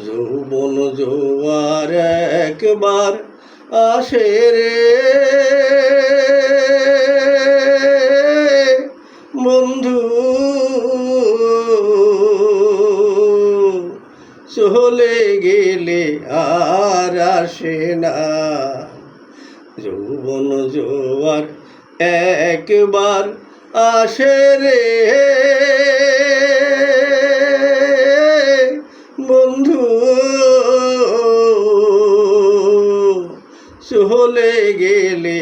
যৌবন জোয়ার একবার আসে রে বন্ধু, চলে গেলে আর আসে না। যৌবন জোয়ার একবার আসে রে বন্ধু, চলে গেলে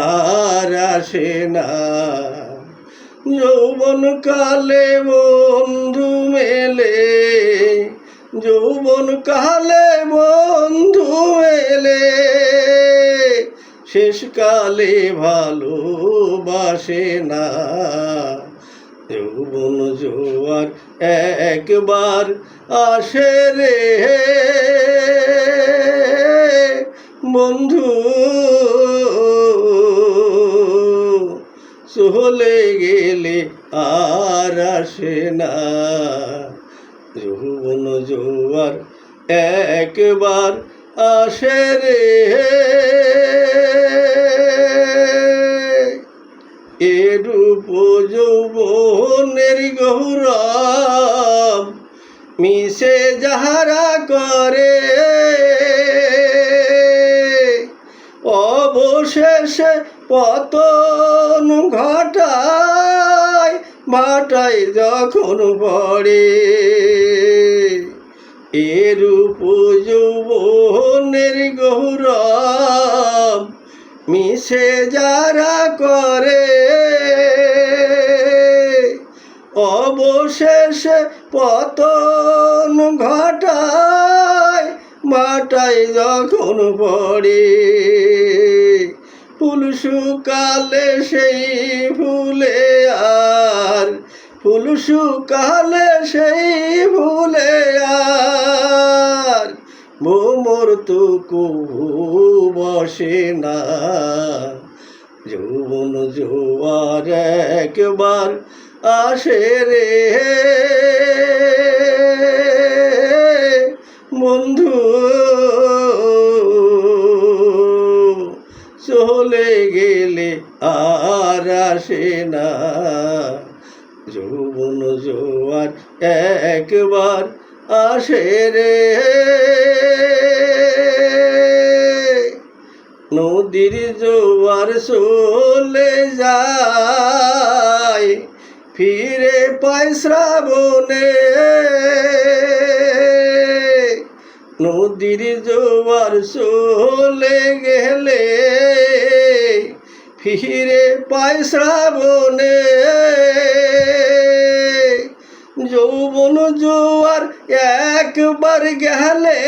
আর আসে না। যৌবন কালে বন্ধু মেলে, যৌবন কালে বন্ধু মেলে, শেষকালে ভালোবাসে না। যৌবন জোয়ার একবার আসে রে বন্ধু, চলে গেলে আর আসে না। যৌবন জোয়ার একবার আসে রে। এরূপ যৌবনের গৌরব মিশে যাহারা করে, অবশেষে পতন ঘটায় ভাটায় যখন পড়ে। এরূপ যৌবনের গৌরব মিশে যারা করে, অবশেষে পতন ঘটায় ভাটায় যখন পড়ে। ফুল শুকালে সেই ফুলে আর, ফুল শুকালে সেই ফুলে আর ভ্রমর তো কবু বসে না। যৌবন জোয়ার একবার আসে রে বন্ধু, চলে গেলে আর আসে না। যৌবন জোয়ার একবার আসে রে। নদীর জোয়ার চলে যায়, ফিরে পায় শ্রাবণে। নদীর জোয়ার চলে গেলে ফিরে পায় শ্রাবণে। যৌবন জোয়ার একবার গেলে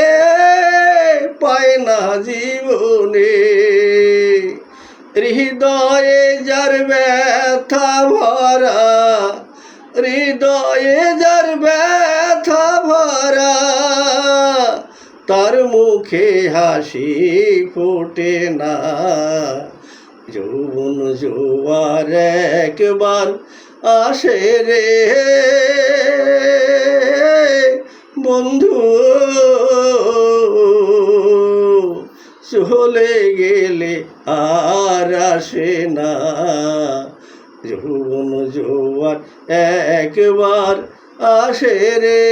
পায় না জীবনে। হৃদয়ে যার ব্যথা ভরা, হৃদয়ে যার ব্যথা ভরা, তার মুখে হাসি ফোটে না। যৌবন জোয়ার একবার আসে রে বন্ধু, চলে গেলে আর আসে না। যৌবন জোয়ার একবার আসে রে।